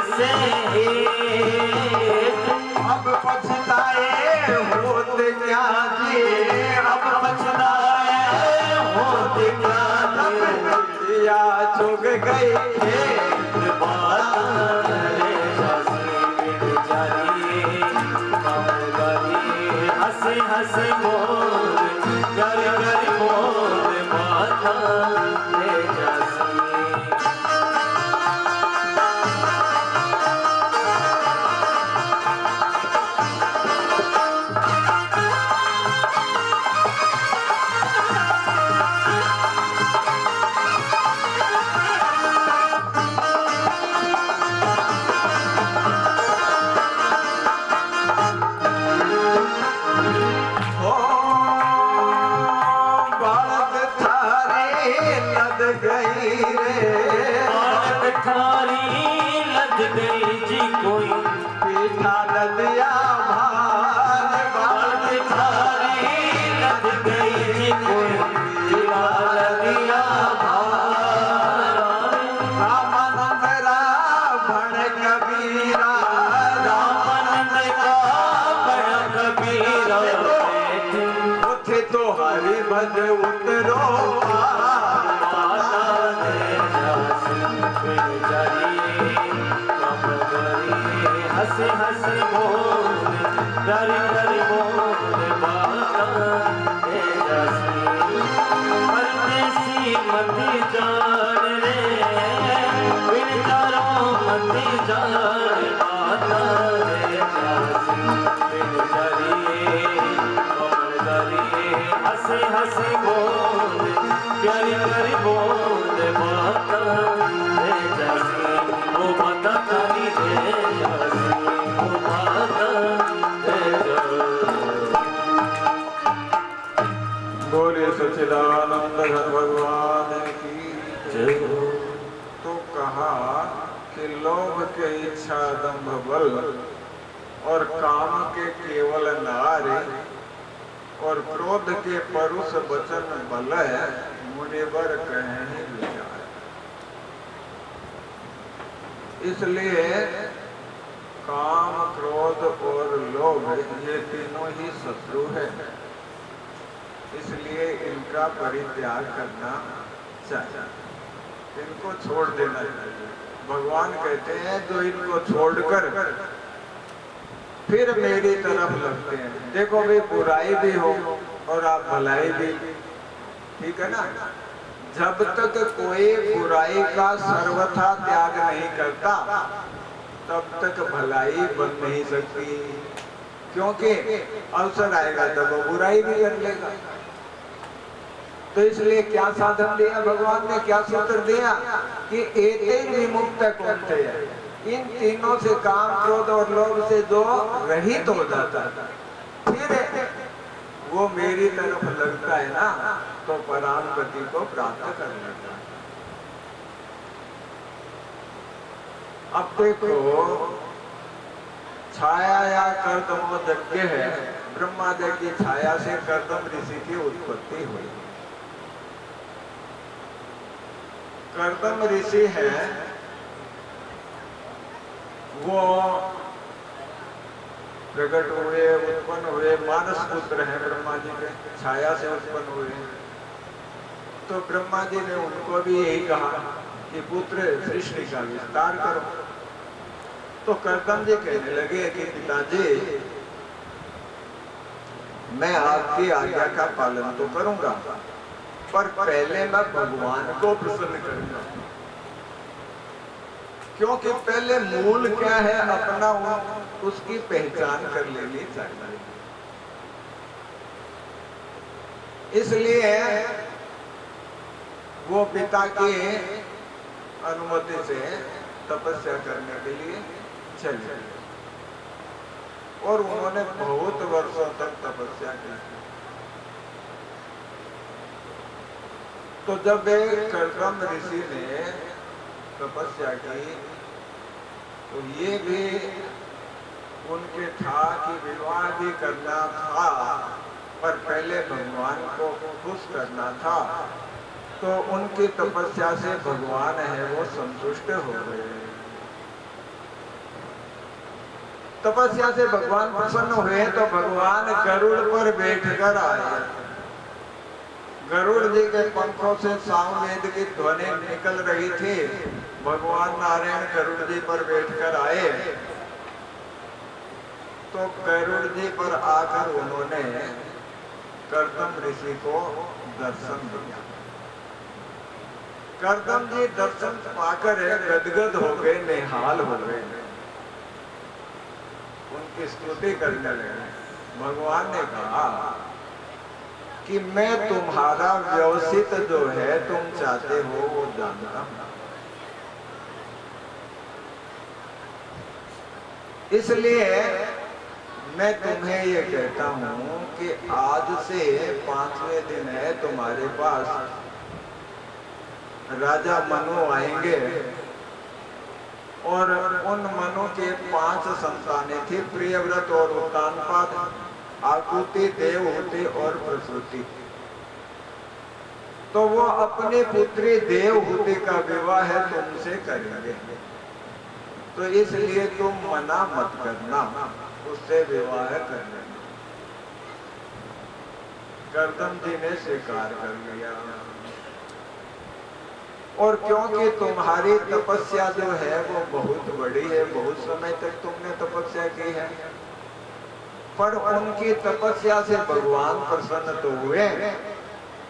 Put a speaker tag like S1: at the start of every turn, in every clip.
S1: से
S2: अब पछताए होते क्या जी,
S1: अब पछताए होते क्या
S2: या चुग गई
S1: हंसे हंसे मोर गरी गरी मोर माता ले जासी। जी कोई
S2: पीठा नदिया भार बाल
S1: थारी लद गई जी कोई पीठा नदिया भार।
S2: रामानंद रावण कबीरा
S1: रामानंद रावण कबीरा
S2: उठे तो हरि भज उतरो
S1: हंसी हंसी बोल गरी गरी बोल माता ले जासी। परदेसी मती जान रे विचारो मती जान माता ले जासी। हंसी हंसी बोल गरी गरी बोल माता ले जासी। ओ माता काली ले जासी।
S2: बोले सच्चिदानंद घन भगवान की जय। तो कहा कि लोभ के इच्छा दंभ बल और काम के केवल नारे और क्रोध के परुष वचन बल मुनिवर कहें विचार। इसलिए काम क्रोध और लोभ ये तीनों ही शत्रु है, इसलिए इनका परित्याग करना चाहिए, इनको छोड़ देना चाहिए। भगवान कहते हैं जो इनको छोड़कर फिर मेरी तरफ लगते हैं। देखो भाई बुराई भी हो और आप भलाई भी, ठीक है ना। जब तक कोई बुराई का सर्वथा त्याग नहीं करता तब तक भलाई बन नहीं सकती, क्योंकि अवसर आएगा तब वो बुराई भी कर लेगा। तो इसलिए क्या साधन दिया भगवान ने, क्या सूत्र दिया कि एतैर विमुक्त कौन्तेय, इन तीनों से काम क्रोध और लोभ से जो रहित हो जाता है फिर वो मेरी तरफ लगता है ना, तो पराम गति को प्राप्त कर लेता है। अब देखो छाया या कर्दम यज्ञ है, ब्रह्मा जी की छाया से कर्दम ऋषि की उत्पत्ति हुई। कर्दम ऋषि है वो प्रकट हुए, उत्पन्न हुए, मानस पुत्र हैं ब्रह्मा जी के, छाया से उत्पन्न हुए। तो ब्रह्मा जी ने उनको भी यही कहा कि पुत्र सृष्टि का विस्तार करो। तो कर्दम जी कहने लगे कि पिताजी मैं आपकी आज्ञा का पालन तो करूंगा, पर पहले मैं भगवान को प्रसन्न करूंगा, क्योंकि पहले मूल क्या है अपना उसकी पहचान कर लेनी चाहिए। इसलिए वो पिता की अनुमति से तपस्या करने के लिए चले और उन्होंने बहुत वर्षों तक तपस्या की। तो जब कर्दम ऋषि ने तपस्या की तो ये भी उनके था कि विवाह भी करना था, पर पहले भगवान को खुश करना था। तो उनकी तपस्या से भगवान है वो संतुष्ट हो गए। तपस्या से भगवान प्रसन्न हुए तो भगवान गरुड़ पर बैठकर आए। गरुड़ जी के पंखों से सामवेद की ध्वनि निकल रही थी। भगवान नारायण गरुड़ जी पर बैठकर आए तो गरुड़ जी पर आकर उन्होंने कर्दम ऋषि को दर्शन दिया। कर्दम जी दर्शन पाकर गदगद हो गए, निहाल हो गए, उनकी स्तुति करने लगे। भगवान ने कहा कि मैं तुम्हारा व्यवसित जो है तुम चाहते हो वो जानता हूं, इसलिए मैं तुम्हें ये कहता हूं कि आज से 5वें दिन है, तुम्हारे पास राजा मनु आएंगे और उन मनु के 5 संतानें थी, प्रियव्रत और उत्तानपाद, आकुति, देवहूति और प्रसूति। तो वो अपनी पुत्री देवहूति का विवाह तुमसे करेंगे, तो इसलिए तुम मना मत करना, उससे विवाह कर लेना। कर्दम जी ने स्वीकार कर लिया और क्योंकि तुम्हारी तपस्या जो है वो बहुत बड़ी है, बहुत समय तक तुमने तपस्या की है, पर उनकी तपस्या से भगवान प्रसन्न तो हुए,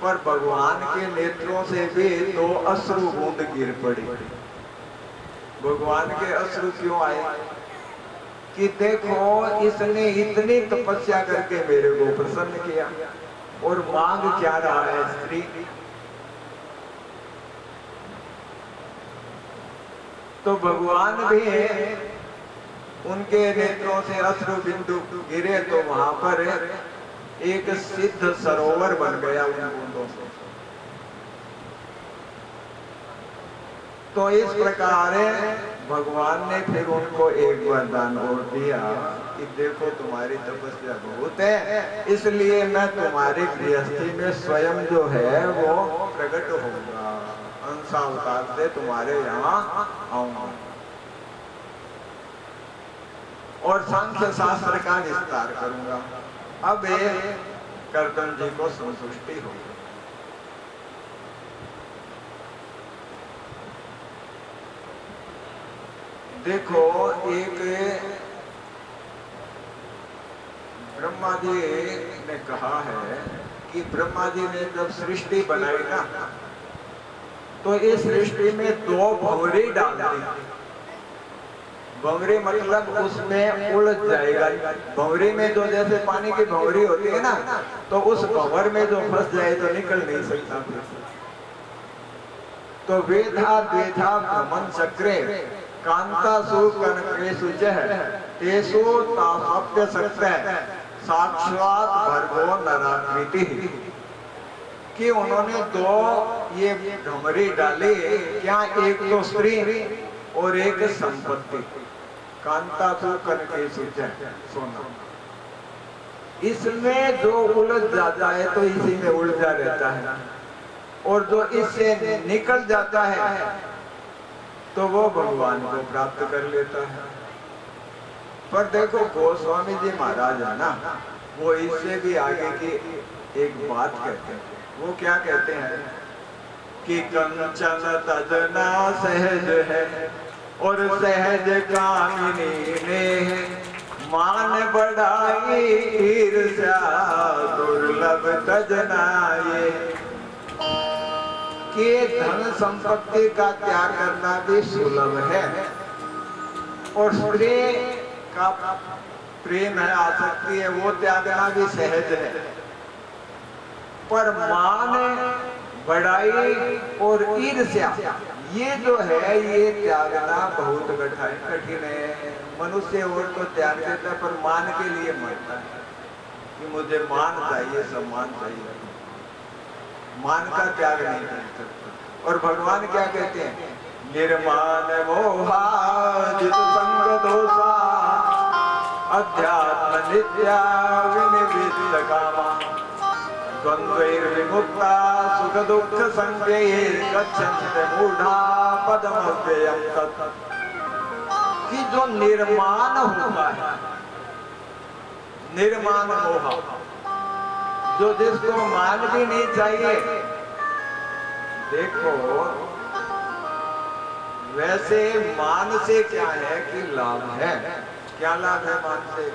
S2: पर भगवान के नेत्रों से भी 2 अश्रु बूंद गिर पड़ी। भगवान के अश्रु क्यों आए कि देखो इसने इतनी तपस्या करके मेरे को प्रसन्न किया और मांग क्या रहा है स्त्री। तो भगवान भी उनके नेत्रों से अश्रु बिंदु गिरे तो वहां पर एक सिद्ध सरोवर बन गया उन बूंदों से। तो इस प्रकार भगवान ने फिर उनको एक वरदान और दिया कि देखो तुम्हारी तपस्या बहुत है, इसलिए मैं तुम्हारी गृहस्थी में स्वयं जो है वो प्रकट होगा, अंशावतार से तुम्हारे यहाँ आऊंगा और सांख्य शास्त्र का विस्तार करूंगा। अब कर्दम जी को संतुष्टि हो गई। देखो एक ब्रह्मा जी ने कहा है कि ब्रह्मा जी ने जब सृष्टि बनाई ना तो इस सृष्टि में 2 भंवरी डाल दी। भंवरी मतलब उसमें उलझ जाएगा। भंवरी में जो जैसे पानी की भंवरी होती है ना, तो उस भंवर में जो फंस जाए तो निकल नहीं सकता। तो वेधा द्वेधा भ्रमण चक्रे कांतासु कनकेषु च तेषु तापप्य सक्तः साक्षात भर्गो नराकृति। कि उन्होंने 2 ये भंवरी डाली, क्या एक तो स्त्री और एक संपत्ति। कांतासु कनकेषु च सोना, इसमें जो उलझ जाता है तो इसी में उलझा रहता है, और जो इससे निकल जाता है तो वो भगवान को प्राप्त कर लेता है। पर देखो गोस्वामी जी महाराज है ना, वो इससे भी आगे की एक बात कहते हैं। वो क्या कहते हैं कि कंचन तजना सहज है और सहज कामिनी ने मान बढ़ाई ईर्ष्या दुर्लभ तजना। ये कि धन संपत्ति का त्याग करना भी सुलभ है और स्त्री का प्रेम है, आसक्ति है, वो त्यागना भी सहज है, पर मान बढ़ाई और ईर्ष्या ये जो है ये त्यागना बहुत कठिन है। मनुष्य और तो त्याग देता है, पर मान के लिए मरता है कि मुझे मान चाहिए, सम्मान चाहिए, मान का त्याग नहीं कर सकता। और भगवान क्या कहते हैं, निर्मान मोहा जित संग दोषा अध्यात्म नित्या विनिवृत्त कामा द्वंद्वैर्विमुक्ता सुख दुख संज्ञैर्गच्छन्ति मूढ़ा पदमव्ययम् तत्। कि जो निर्माण होता है, निर्माण मोह, जो जिसको मान भी नहीं चाहिए। देखो वैसे मान से क्या है कि लाभ है। क्या लाभ है मान से?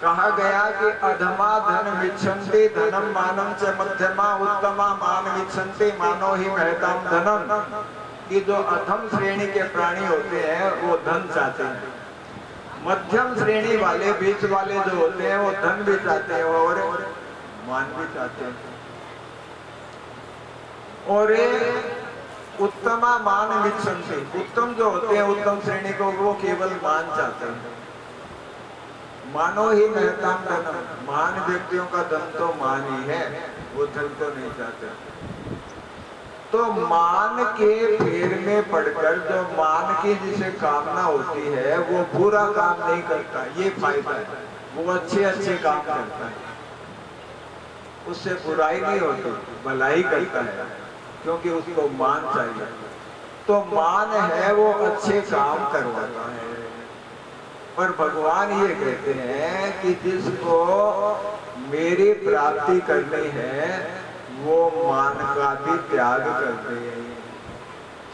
S2: कहा गया कि अधमा धन विच्छन्ति धनम मानम च मध्यमा उत्तमा मान विच्छन्ति मानो ही महताम धनम। कि जो अधम श्रेणी के प्राणी होते हैं वो धन चाहते हैं, मध्यम श्रेणी वाले बीच वाले जो होते हैं वो धन भी चाहते हैं और मान भी चाहते हैं, और उत्तमा मान विच्छन्ति, उत्तम जो होते हैं उत्तम श्रेणी को वो केवल मान चाहते हैं। मानो ही महताम धनम, मान व्यक्तियों का धन तो मान ही है, वो धन को नहीं चाहते। तो मान के फेर में पड़कर जो मान की जिसे कामना होती है वो पूरा काम नहीं करता, ये फायदा है। वो अच्छे अच्छे काम करता है, उससे बुराई नहीं होती, भलाई करता है, क्योंकि उसको मान चाहिए। तो मान है वो अच्छे काम करवाता है। पर भगवान ये कहते हैं कि जिसको मेरी प्राप्ति करनी है वो मान का भी त्याग कर दे,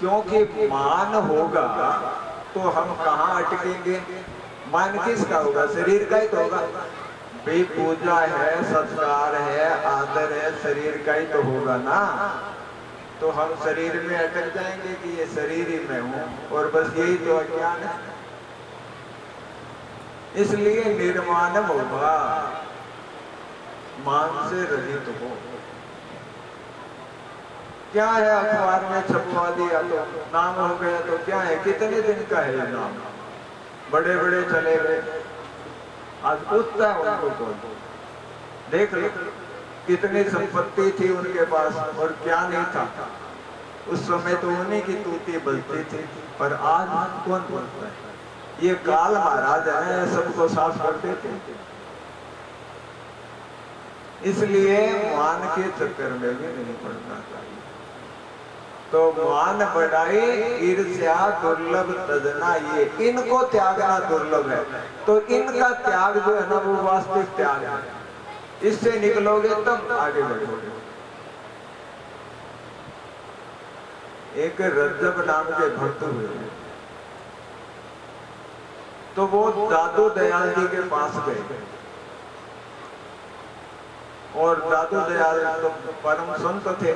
S2: क्योंकि मान होगा तो हम कहाँ अटकेंगे? मान किसका होगा? शरीर का ही तो होगा भाई। पूजा है, सत्कार है, आदर है, शरीर का ही तो होगा ना। तो हम शरीर में अटक जाएंगे कि ये शरीर ही मैं हूँ, और बस यही तो अज्ञान है। इसलिए निर्माण होगा, मान से रहित हो। क्या है अखबार में छपवा दिया तो नाम हो गया तो क्या है? कितने दिन का है ये नाम? बड़े बड़े चले गए, आज पूछता है उनको कौन? देख लो कितनी संपत्ति थी उनके पास और क्या नहीं था। उस समय तो उन्हीं की तूती बजती थी, पर आज कौन बोलता है? ये काल महाराज है, सबको साफ कर देते। इसलिए मान के चक्कर में भी नहीं पड़ना चाहिए। तो मान बढ़ाई ईर्ष्या दुर्लभ तजना, ये इनको त्यागना दुर्लभ है। तो इनका त्याग जो है ना वो वास्तविक त्याग है। इससे निकलोगे तब आगे बढ़ोगे। एक रज्जब नाम के भक्त हुए, तो वो दादू दयाल जी के पास गए, और दादू दयाल तो परम संत थे।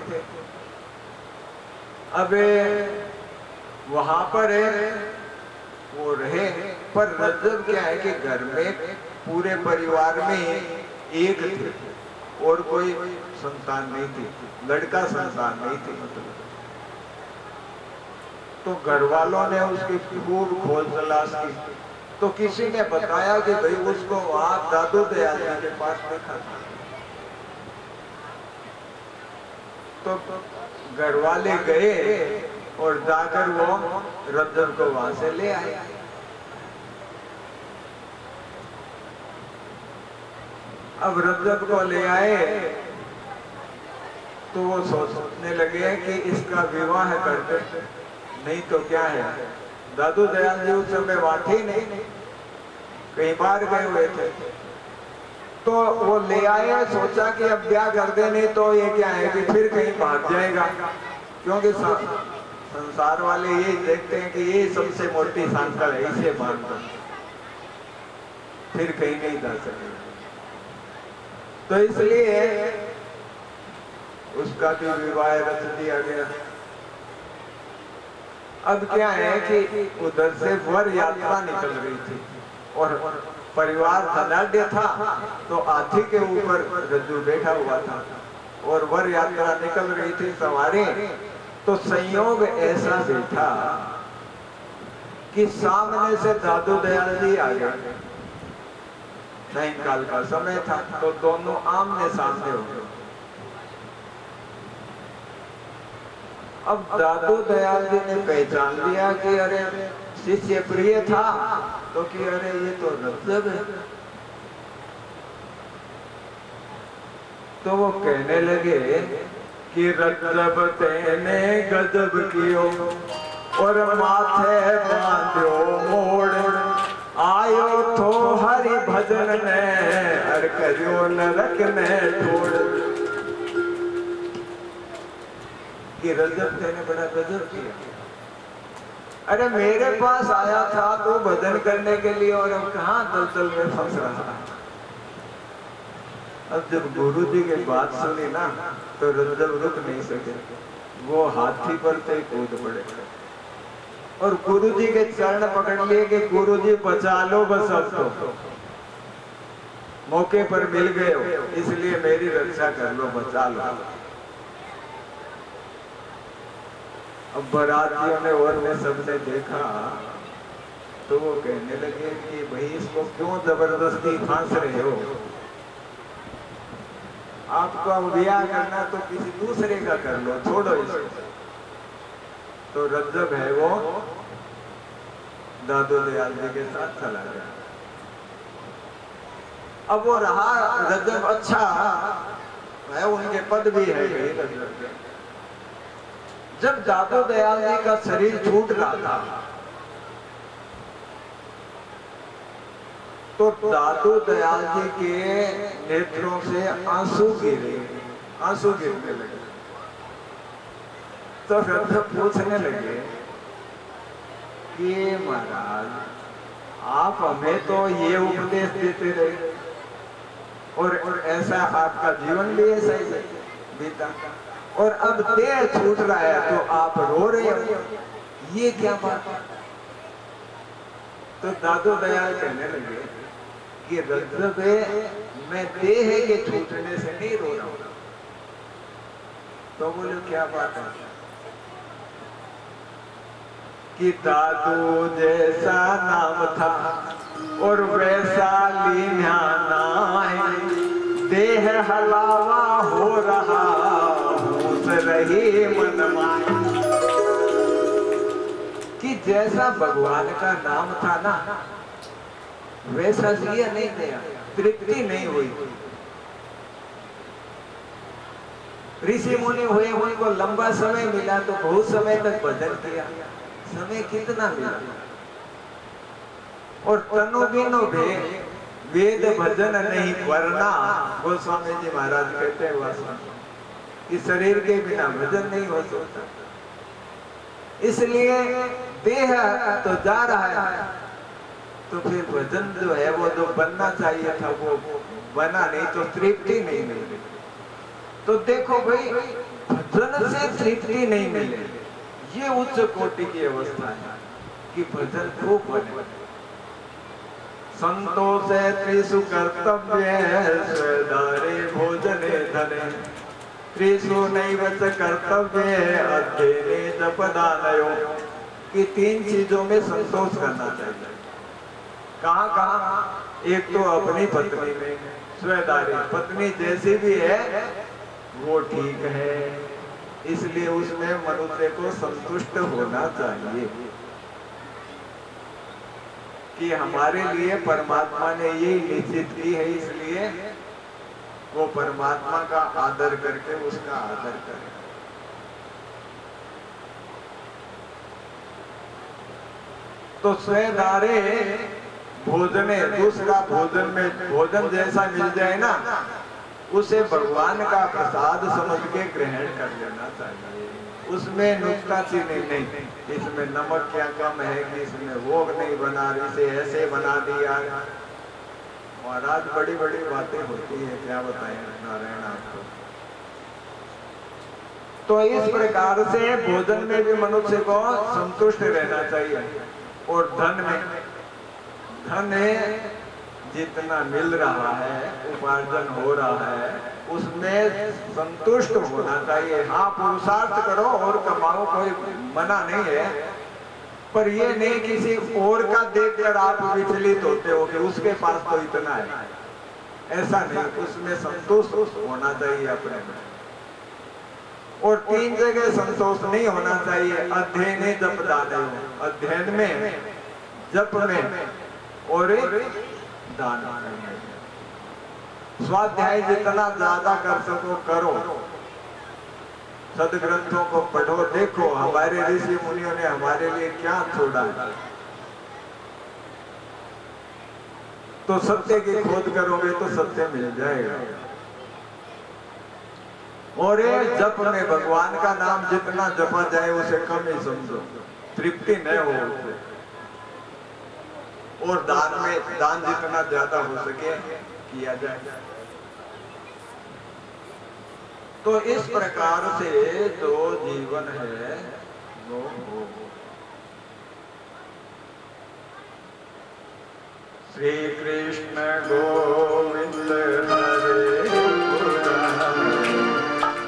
S2: अब वहां पर वो रहे, पर रज्जब क्या है कि घर में पूरे परिवार में एक थे और कोई संतान नहीं थी, लड़का संतान नहीं थी मतलब। तो घर वालों ने उसकी खूब खोज तलाश की, तो किसी ने बताया कि भाई उसको वहां दादू दयाल जी के पास देखा था। तो घर वाले गए और जाकर वो रज्जब को वहां से ले आए। अब रज्जब को ले आए तो वो सोचने लगे कि इसका विवाह करते, नहीं तो क्या है। दादू दयाल जी उस समय वहां थे नहीं, कहीं बाहर गए हुए थे। तो वो ले आए, सोचा कि अब ब्याह कर दे, नहीं तो ये क्या है कि फिर कहीं भाग जाएगा, क्योंकि संसार वाले ये देखते हैं कि ये सबसे मोटी सांकड़ है, इसे बांध दो, फिर कहीं नहीं जा सकेगा। तो इसलिए उसका भी विवाह रच दिया गया। अब क्या है कि उधर से वर यात्रा निकल रही थी और परिवार धनाढ्य था, तो हाथी के ऊपर रज्जू बैठा हुआ था और वर यात्रा निकल रही थी सवारी। तो संयोग ऐसा बैठा कि सामने से दादू दयाल जी आ गए। सायंकाल का समय था, तो दोनों आमने सामने हो गए। अब दादू दयाल जी ने पहचान लिया कि अरे शिष्य प्रिय था, तो कि अरे ये तो रज्जब है। तो वो कहने लगे कि रज्जब तेने गजब कियो, और माथे बांध्यो मोड़, आयो थो हरि भजन ने हर करियो नरक ने छोड़। कि रजब तेने बड़ा गजब किया। अरे मेरे पास आया था तो भजन करने के लिए, और अब कहाँ दलदल में फंस रहा है। अब जब गुरु जी की बात सुनी ना तो रजब रुक नहीं सके, वो हाथी पर से कूद पड़े और गुरु जी के चरण पकड़ लिए कि गुरु जी बचा लो बस, अब तो मौके पर मिल गए हो, इसलिए मेरी रक्षा कर लो, बचा लो। अब बरातियों ने और में सबने देखा तो वो कहने लगे कि भाई इसको क्यों जबरदस्ती फांस रहे हो, आपका ब्याह करना तो किसी दूसरे का कर लो, छोड़ो इसको। तो रज्जब है वो दादू दयाल जी के साथ चला गया। अब वो रहा रज्जब अच्छा है, उनके पद भी है रज्जब के। जब दादू दयाल जी का शरीर छूट रहा था तो दादू दयाल जी के नेत्रों से आंसू गिरने लगे। तो रज्जब पूछने लगे कि महाराज आप हमें तो ये उपदेश देते रहे और ऐसा आपका जीवन भी ऐसा ही बीता, और अब देह छूट रहा है तो आप रो रहे हो, ये क्या बात है। तो दादू दयाल कहने लगे कि रज्जब मैं देह के छूटने से नहीं रो रहा हूं। तो बोले क्या बात है कि दादू जैसा नाम था और वैसा लीना नाय, देह हलावा हो रहा होश रही मन माय। कि जैसा भगवान का नाम था ना वैसा जिया नहीं गया, तृप्ति नहीं हुई। ऋषि मुनि हुए, उनको लंबा समय मिला तो बहुत समय तक भजन किया, समय कितना मिला। और तनु बिनु वेद भजन नहीं वरना, गोस्वामी जी महाराज कहते हैं वास्तव कि शरीर के बिना भजन नहीं हो सकता। इसलिए देह तो जा रहा है तो फिर भजन जो है वो जो बनना चाहिए था वो बना नहीं, तो तृप्ति नहीं मिली। तो देखो भाई भजन से तृप्ति नहीं मिले, ये उच्च कोटि की अवस्था है कि भजन खूब बने। संतोष त्रिषु कर्तव्य स्वेदारे भोजने धने, त्रिषु नैव च कर्तव्य अध्ययने जपदानयो। कि 3 चीजों में संतोष करना चाहिए। कहाँ कहाँ? एक तो अपनी पत्नी में, स्वेदारी पत्नी जैसी भी है वो ठीक है, इसलिए उसमें मनुष्य को संतुष्ट होना चाहिए कि हमारे लिए परमात्मा ने ये निश्चित की है, इसलिए वो परमात्मा का आदर करके उसका आदर करें। तो स्वेदारे भोजने, दूसरा भोजन में भोजन जैसा मिल जाए ना उसे भगवान का प्रसाद समझ के ग्रहण कर लेना चाहिए। उसमें नुक्ताचीनी नहीं, इसमें नमक क्या कम है कि इसमें वो नहीं बना, इसे ऐसे बना दिया। महाराज बड़ी बड़ी बातें होती है, क्या बताएं नारायण आपको। तो इस प्रकार से भोजन में भी मनुष्य को संतुष्ट रहना चाहिए। और धन में, धन जितना मिल रहा है, उपार्जन हो रहा है, उसमें संतुष्ट होना चाहिए। हाँ पुरुषार्थ करो और कमाओ, कोई मना नहीं है, पर ये नहीं किसी और का देखकर आप विचलित होते हो कि उसके पास तो इतना है, ऐसा नहीं। उसमें संतोष होना चाहिए अपने में। और 3 जगह संतोष नहीं होना चाहिए। अध्ययन जप दान, अध्ययन में, जप में और दान में। स्वाध्याय जितना ज्यादा कर सको करो, सदग्रंथों को पढ़ो, देखो हमारे ऋषि मुनियों ने हमारे लिए क्या छोड़ा है। तो सत्य की खोज करोगे तो सत्य मिल जाएगा। और ये जप में भगवान का नाम जितना जपा जाए उसे कम ही समझो, तृप्ति न हो उसे। और दान में दान जितना ज्यादा हो सके किया जाए। तो इस प्रकार से जो जीवन है वो श्री कृष्ण गोविंद हरे मुरारी,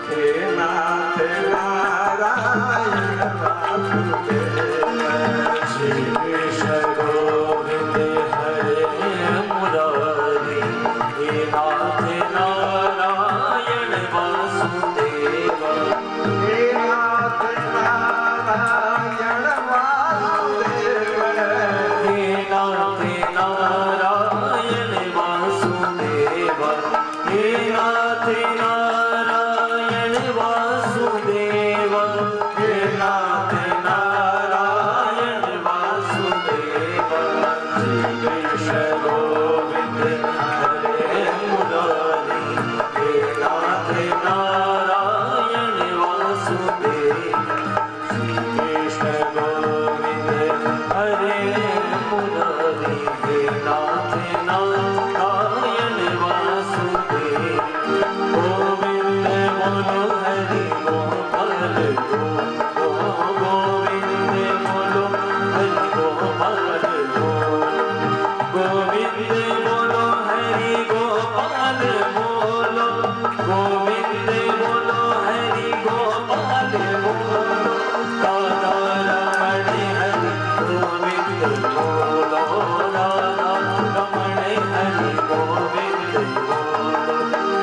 S2: हे नाथ नारायण वासुदेव।
S1: श्री कृष्ण गोविंद हरे मुरारी, हे नाथ नारायण वासुदेव।
S2: हे नाथ नारायण वासुदेव।
S1: हे नाथ नारायण वासुदेव। हे नाथ नारायण वासुदेव। हे नाथ नारायण वासुदेव। श्री कृष्ण गोविंद हरे मुरारी, हे नाथ नारायण वासुदेव। श्री कृष्ण गोविंद हरे मुरारी, हे नाथ नारायण वासुदेव। गोविंद बोलो हरि गोपाल गो, गोविंद बोलो हरि गोपाल गो। गोविंद बोलो हरि गोपाल बोलो, गोविंद बोलो हरि गोपाल बोलो। राधा रमण हरि गोविंद बोलो, राधा रमण हरि गोविंद बोलो,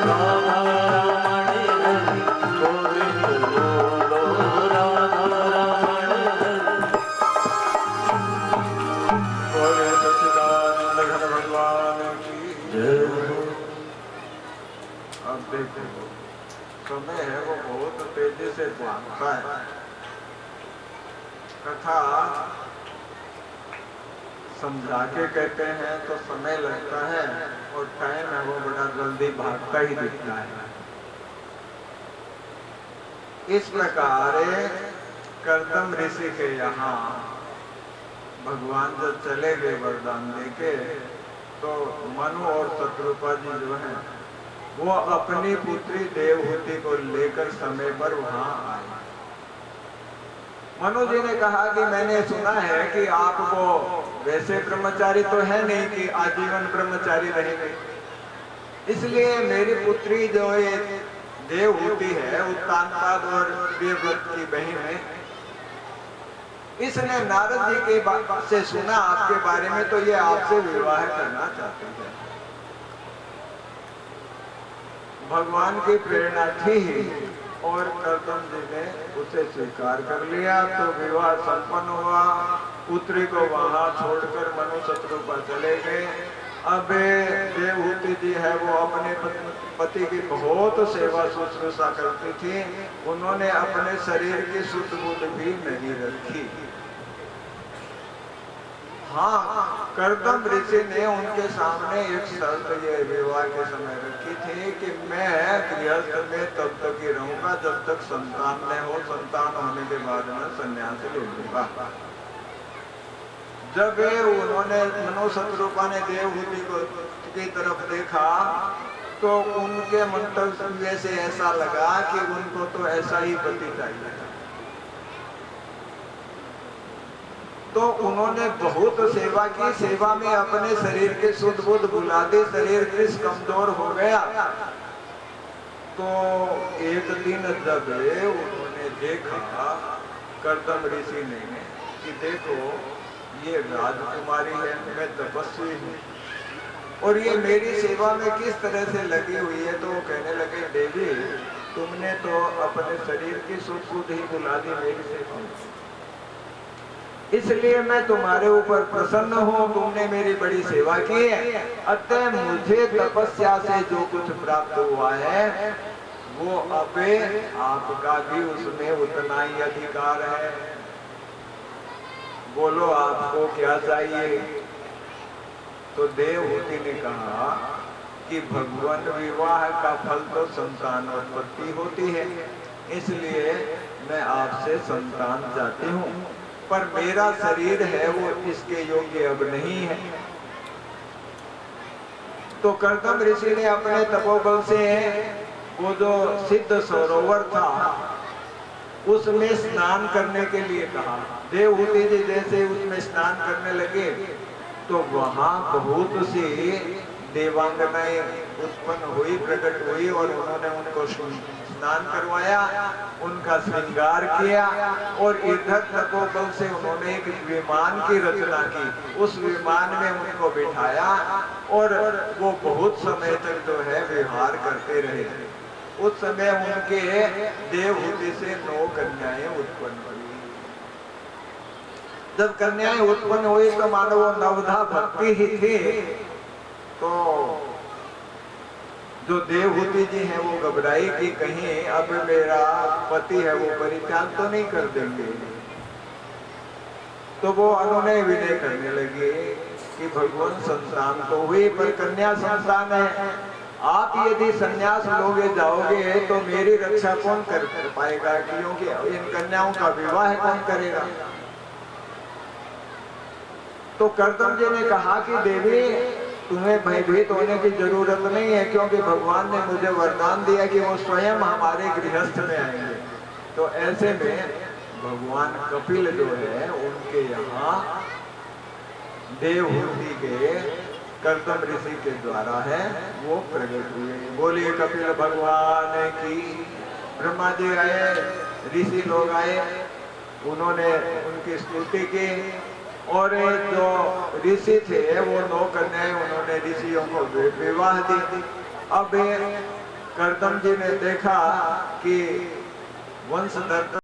S1: राधा रमण हरि गोविंद बोलो, राधा रमण हरि।
S2: बोले सच्चिदानंद घन भगवान की
S1: जय हो।
S2: अब देखो समय है वो बहुत तेजी से भागता है। कथा समझा के कहते हैं तो समय लगता है और टाइम है वो बड़ा जल्दी भागता ही दिखता है। इस प्रकार कर्दम ऋषि के यहाँ भगवान जब चले गए वरदान देके, तो मनु और शत्रुपा जी जो है वो अपनी पुत्री देवहूति को लेकर समय पर वहां आए। मनु जी ने कहा कि मैंने सुना है कि आपको वैसे ब्रह्मचारी तो है नहीं कि आजीवन ब्रह्मचारी रहेंगे, इसलिए मेरी पुत्री जो ये देवहूति है, उत्तानपाद और देवव्रत की बहन है, इसने नारद जी के बात से सुना आपके बारे में, तो ये आपसे विवाह करना चाहती है। भगवान की प्रेरणा थी और कर्दम जी ने उसे स्वीकार कर लिया। तो विवाह संपन्न हुआ। पुत्री को वहां छोड़कर मनु शत्रुपा चले गए। अब देवहूति जी है वो अपने पति की बहुत सेवा शुश्रूषा करती थी। उन्होंने अपने शरीर की शुद्ध बुद्ध भी नहीं रखी। हाँ, कर्दम ऋषि ने उनके सामने एक शर्त ये विवाह के समय रखी थी कि मैं गृहस्थ में तब तक ही रहूंगा जब तक संतान न हो, संतान होने के बाद मैं संन्यास ले लूंगा। जब उन्होंने मनु शत्रुपा ने देवहूति को की तरफ देखा तो उनके मंतव्य से ऐसा लगा कि उनको तो ऐसा ही पति चाहिए। तो उन्होंने बहुत सेवा की, सेवा में अपने शरीर के शुद्ध बुद्ध भुला दी, शरीर किस कमजोर हो गया। तो एक दिन जब उन्होंने देखा कर्दम ऋषि ने कि देखो ये राजकुमारी है, मैं तपस्वी हूँ और ये मेरी सेवा में किस तरह से लगी हुई है, तो वो कहने लगे देवी तुमने तो अपने शरीर की शुद्ध बुद्ध ही भुला दी मेरी सेवा में, इसलिए मैं तुम्हारे ऊपर प्रसन्न हूँ, तुमने मेरी बड़ी सेवा की है। अतः मुझे तपस्या से जो कुछ प्राप्त हुआ है वो अबे आपका भी उसमें उतना ही अधिकार है। बोलो आपको क्या चाहिए? तो देवहूति ने कहा कि भगवान विवाह का फल तो संतानोत्पत्ति होती है, इसलिए मैं आपसे संतान चाहती हूँ, पर मेरा शरीर है वो इसके योग्य अब नहीं है। तो कर्दम ऋषि ने अपने तपोबल से वो जो सिद्ध सरोवर था उसमें स्नान करने के लिए कहा। देवहूति जी जैसे उसमें स्नान करने लगे तो वहां बहुत सी देवांगनाएं उत्पन्न हुई, प्रकट हुई, और उन्होंने उनको स्नान करवाया, उनका श्रृंगार किया, और इधर तपोबल से उन्होंने एक विमान की रचना की। उस विमान में उनको बिठाया और वो बहुत समय तक जो है व्यवहार करते रहे। उस समय उनके देवहूति से 9 कन्याएं उत्पन्न हुई। जब कन्याएं उत्पन्न हुई तो मानो वो नवधा भक्ति ही थी, तो जो देवहूति जी हैं वो घबराई कि कहीं अब मेरा पति है वो परित्याग तो नहीं कर देंगे। तो वो अनुनय विनय करने लगे कि भगवान संतान तो हुई पर कन्या संतान है, आप यदि संन्यास लोगे जाओगे तो मेरी रक्षा कौन कर पाएगा, क्योंकि इन कन्याओं का विवाह कौन करेगा। तो कर्दम जी ने कहा कि देवी तुम्हें भयभीत होने की जरूरत नहीं है, क्योंकि भगवान ने मुझे वरदान दिया कि वो स्वयं हमारे गृहस्थ में आएंगे। तो ऐसे में भगवान कपिल जो है उनके यहाँ देवहूति के कर्दम ऋषि के द्वारा है वो प्रकट हुए। बोलिए कपिल भगवान की। ब्रह्मा जी आए, ऋषि लोग आए, उन्होंने उनकी स्तुति की, और जो ऋषि थे वो 9 कन्याएं उन्होंने ऋषियों को विवाह दी। अब कर्दम जी ने देखा कि वंशधर